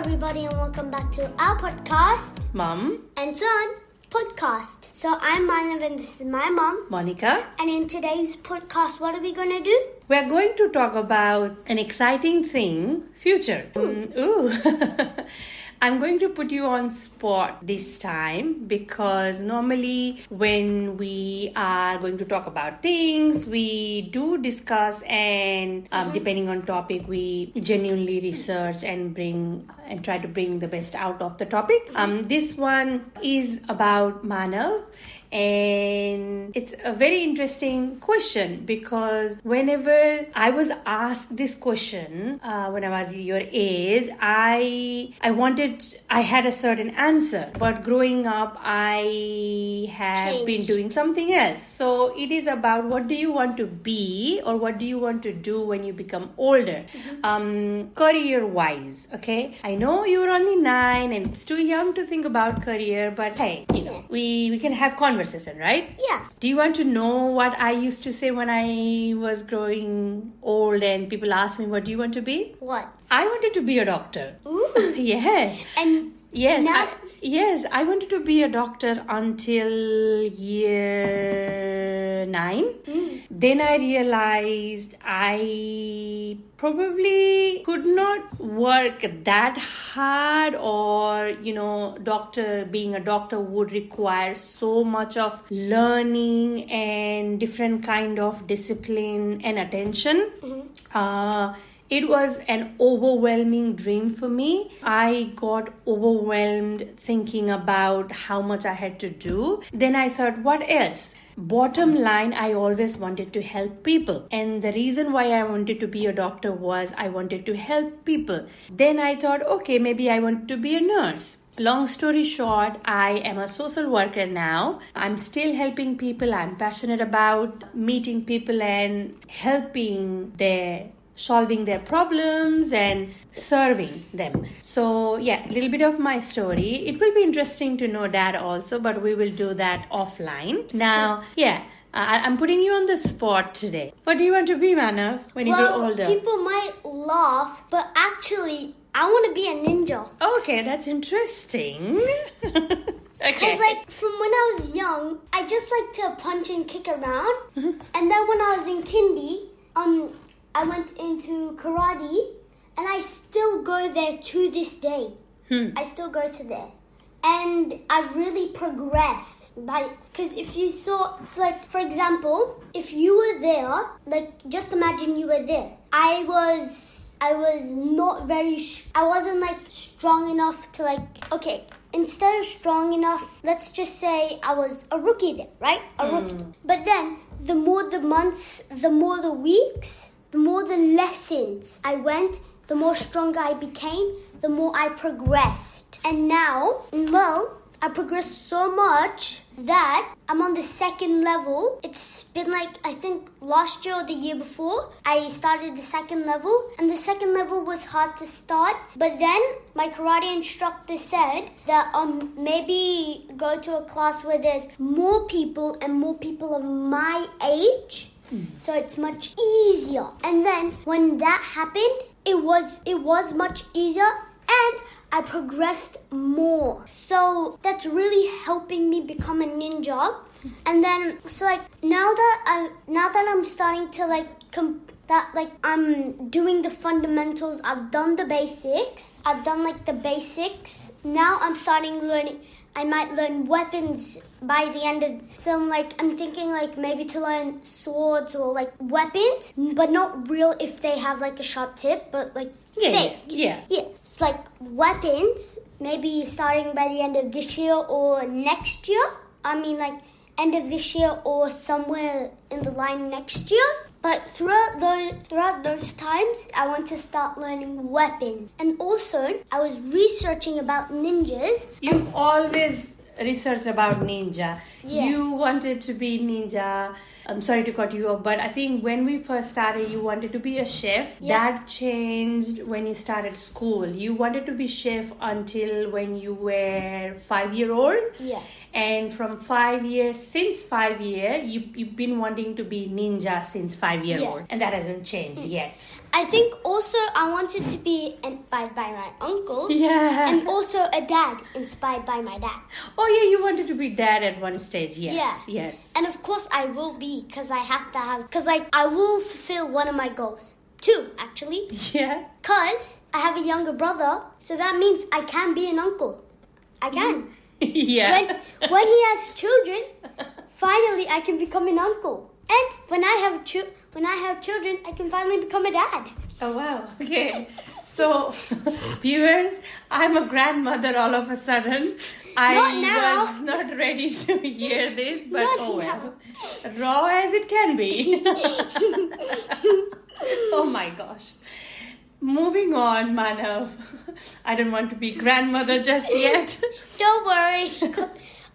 everybody, and welcome back to our podcast, Mum and Son podcast. So I'm Manav, and this is my mom, Monika. and in today's podcast, what are we going to do? We're going to talk about an exciting thing, future. Ooh. I'm going to put you on spot this time because normally when we are going to talk about things, we do discuss and depending on topic, we genuinely research and try to bring the best out of the topic. This one is about Manav. And it's a very interesting question because whenever I was asked this question when I was your age, I had a certain answer. But growing up, I have been doing something else. So it is about what do you want to be or what do you want to do when you become older, career-wise, okay? I know you're only 9 and it's too young to think about career, but hey, we can have conversation, right? Yeah. Do you want to know what I used to say when I was growing old and people asked me, what do you want to be? What? I wanted to be a doctor. Ooh. Yes. And yes, now... I wanted to be a doctor until year 9. Then I realized I probably could not work that hard, or being a doctor would require so much of learning and different kind of discipline and attention. It was an overwhelming dream for me. I got overwhelmed thinking about how much I had to do. Then I thought, what else? Bottom line, I always wanted to help people. And the reason why I wanted to be a doctor was I wanted to help people. Then I thought, okay, maybe I want to be a nurse. Long story short, I am a social worker now. I'm still helping people. I'm passionate about meeting people and solving their problems and serving them. So yeah, a little bit of my story. It will be interesting to know that also, but we will do that offline. Now, I'm putting you on the spot today. What do you want to be, Manav, when you grow older? People might laugh, but actually, I want to be a ninja. Okay, that's interesting. Because, from when I was young, I just like to punch and kick around. And then when I was in kindy, I went into karate, and I still go there to this day. I still go to there. And I've really progressed. Because if you saw, for example, if you were there, just imagine you were there. I wasn't strong enough to instead of strong enough, let's just say I was a rookie there, right? A rookie. But then the more the months, the more the weeks, the more the lessons I went, the more stronger I became, the more I progressed. And now, I progressed so much that I'm on the second level. It's been I think last year or the year before, I started the second level. And the second level was hard to start. But then my karate instructor said that maybe go to a class where there's more people and more people of my age. So it's much easier. And then when that happened, it was much easier and I progressed more. So that's really helping me become a ninja. And then now that I'm starting to I'm doing the fundamentals. I've done the basics. Now I'm starting learning. I might learn weapons by the end of some I'm thinking maybe to learn swords or weapons, but not real if they have a sharp tip, but fake. Yeah. It's weapons, maybe starting by the end of this year or next year. End of this year or somewhere in the line next year. But throughout those times, I want to start learning weapons. And also, I was researching about ninjas. You've always researched about ninja. Yeah. You wanted to be ninja. I'm sorry to cut you off, but I think when we first started, you wanted to be a chef. Yeah. That changed when you started school. You wanted to be chef until when you were 5-year-old. Yeah. And from 5 years, since 5 years, you've been wanting to be ninja since 5-year-old. And that hasn't changed yet. I think also I wanted to be inspired by my uncle. Yeah. And also a dad inspired by my dad. Oh yeah, you wanted to be dad at one stage. Yes. Yeah. Yes. And of course I will be because I will fulfill one of my goals. 2, actually. Yeah. Because I have a younger brother, so that means I can be an uncle. I can. Yeah. When he has children, finally I can become an uncle. And when I have children, I can finally become a dad. Oh wow. Okay. So, viewers, I'm a grandmother all of a sudden. I was not ready to hear this, but raw as it can be. Oh my gosh. Moving on, Manav. I don't want to be grandmother just yet. Don't worry.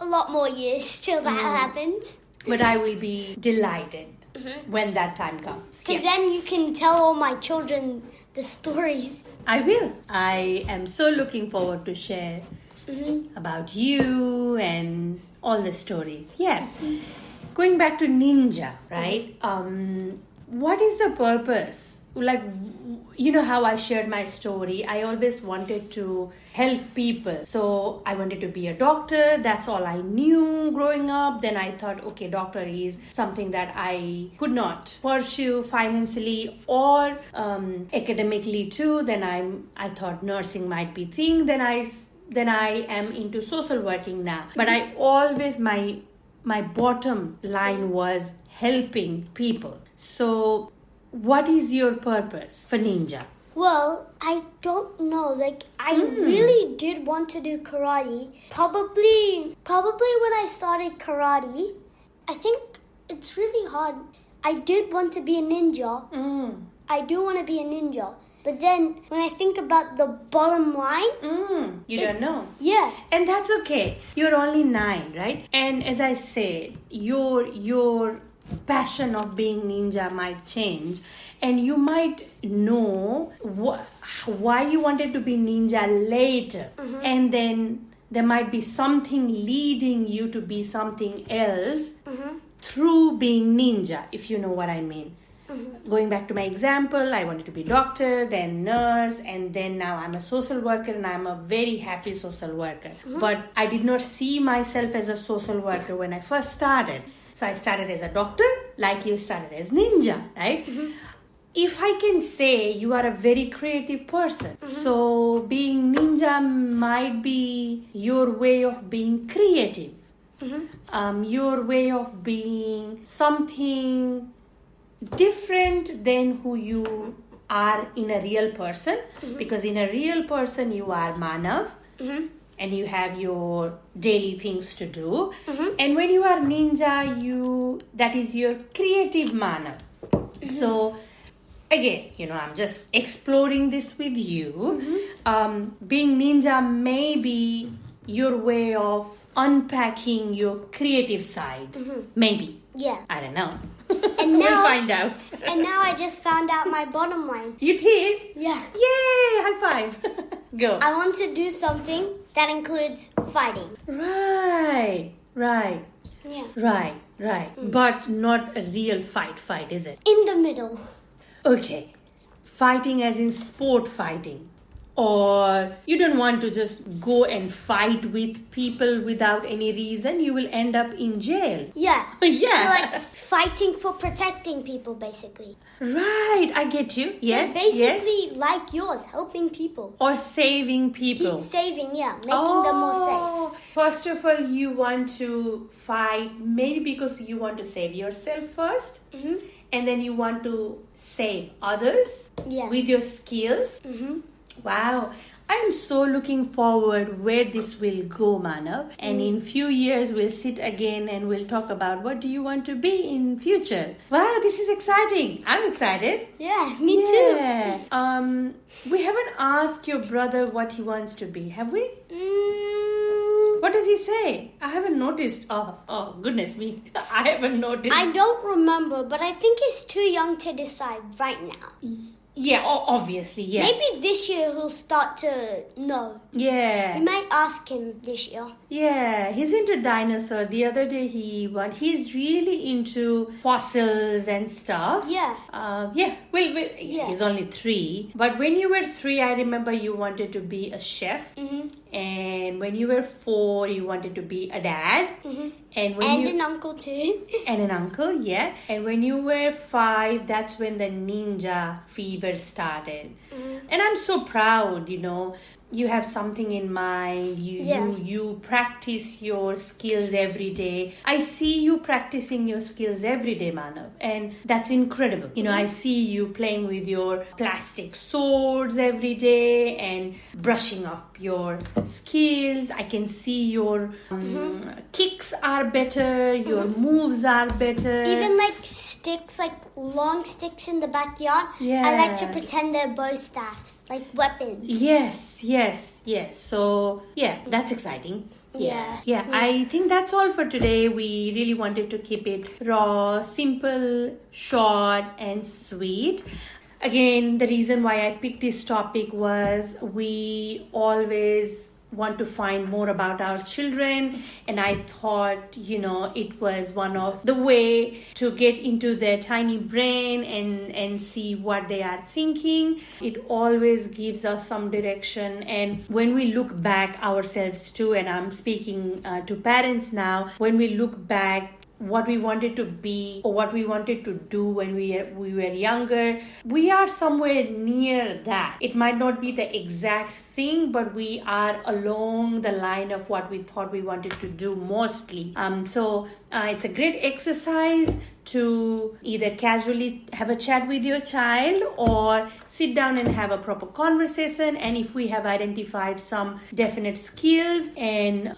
A lot more years till that happens. But I will be delighted when that time comes. Because then you can tell all my children the stories. I will. I am so looking forward to share about you and all the stories. Yeah. Going back to ninja, right? What is the purpose? Like, you know how I shared my story. I always wanted to help people. So I wanted to be a doctor. That's all I knew growing up. Then I thought, okay, doctor is something that I could not pursue financially or academically too. Then I thought nursing might be thing. Then I am into social working now. But I always, my bottom line was helping people. So what is your purpose for ninja? Well, I don't know. Like, I really did want to do karate. Probably when I started karate, I think it's really hard. I did want to be a ninja. I do want to be a ninja. But then when I think about the bottom line, you don't know. Yeah. And that's okay. You're only 9, right? And as I said, your passion of being ninja might change, and you might know why you wanted to be ninja later, and then there might be something leading you to be something else through being ninja, if you know what I mean. Going back to my example, I wanted to be doctor, then nurse, and then now I'm a social worker, and I'm a very happy social worker. But I did not see myself as a social worker when I first started. So I started as a doctor, like you started as ninja, right? If I can say, you are a very creative person. So being ninja might be your way of being creative. Your way of being something different than who you are in a real person. Because in a real person, you are Manav. And you have your daily things to do. And when you are ninja, that is your creative Manav. So again, I'm just exploring this with you. Being ninja may be your way of unpacking your creative side. Maybe. Yeah. I don't know. And now, we'll find out. And now I just found out my bottom line. You did? Yeah. Yay! High five. Go. I want to do something that includes fighting. Right. Yeah. Right. But not a real fight, is it? In the middle. Okay. Fighting as in sport fighting. Or you don't want to just go and fight with people without any reason. You will end up in jail. Yeah. Yeah. So like fighting for protecting people, basically. Right. I get you. Yes. So basically like yours, helping people. Or saving people. Saving, yeah. Making them more safe. First of all, you want to fight maybe because you want to save yourself first. And then you want to save others with your skill. Wow, I am so looking forward where this will go, Manav. And in few years, we'll sit again and we'll talk about what do you want to be in future. Wow, this is exciting. I'm excited. Yeah, me too. We haven't asked your brother what he wants to be, have we? What does he say? I haven't noticed. Oh, goodness me. I haven't noticed. I don't remember, but I think he's too young to decide right now. Yeah, obviously, yeah. Maybe this year he'll start to know. Yeah. We might ask him this year. Yeah, he's into dinosaur. The other day he's really into fossils and stuff. Yeah. He's only 3. But when you were 3, I remember you wanted to be a chef. Mm-hmm. And when you were 4, you wanted to be a dad. Mm-hmm. And an uncle too. And an uncle, yeah. And when you were 5, that's when the ninja fever started. Mm-hmm. And I'm so proud, you have something in mind. You practice your skills every day. I see you practicing your skills every day, Manav, and that's incredible. I see you playing with your plastic swords every day and brushing up your skills. I can see your kicks are better, your moves are better. Even like sticks, like long sticks in the backyard. Yeah. I like to pretend they're bow staffs, like weapons. Yes. So, yeah, that's exciting. Yeah. I think that's all for today. We really wanted to keep it raw, simple, short, and sweet. Again, the reason why I picked this topic was we always want to find more about our children, and I thought it was one of the way to get into their tiny brain and see what they are thinking. It always gives us some direction, and when we look back ourselves too, and I'm speaking to parents now, when we look back what we wanted to be or what we wanted to do when we were younger, we are somewhere near that. It might not be the exact thing, but we are along the line of what we thought we wanted to do mostly. So it's a great exercise to either casually have a chat with your child or sit down and have a proper conversation. And if we have identified some definite skills and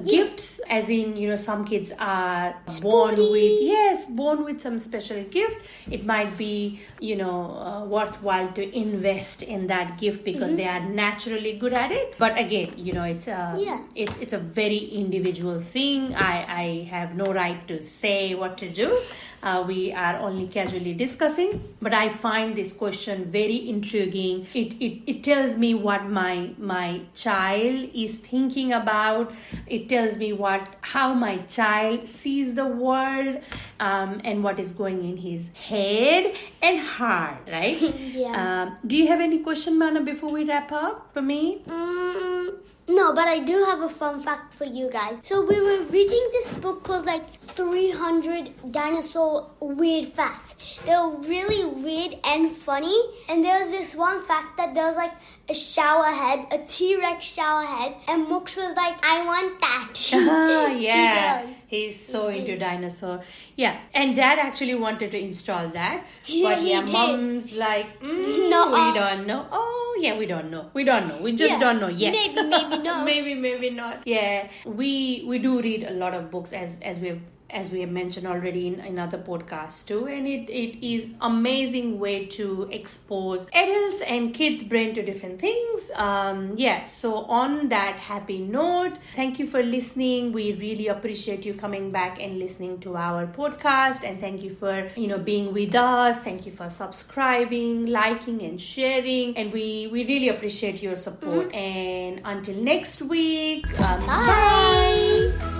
gifts, as in some kids are born with some special gift, it might be worthwhile to invest in that gift because they are naturally good at it. But again, it's a very individual thing. I have no right to say what to do. We are only casually discussing, but I find this question very intriguing. It tells me what my child is thinking about. It tells me how my child sees the world, and what is going in his head and heart, right? Yeah. Do you have any question, Mana, before we wrap up for me? No, but I do have a fun fact for you guys. So we were reading this book called 300 Dinosaur Weird Facts. They were really weird and funny. And there was this one fact that there was a shower head, a T-Rex shower head. And Mooks was like, I want that. Yeah. He's so into dinosaur. Yeah. And Dad actually wanted to install that. Yeah, but he did. Mom's like, No, we don't know. Oh, yeah, we don't know. We just don't know yet. Maybe not. maybe not. Yeah. We do read a lot of books as we have mentioned already in other podcasts too, and it is amazing way to expose adults and kids' brain to different things. So on that happy note, thank you for listening. We really appreciate you coming back and listening to our podcast, and thank you for being with us. Thank you for subscribing, liking, and sharing, and we really appreciate your support. And until next week, bye.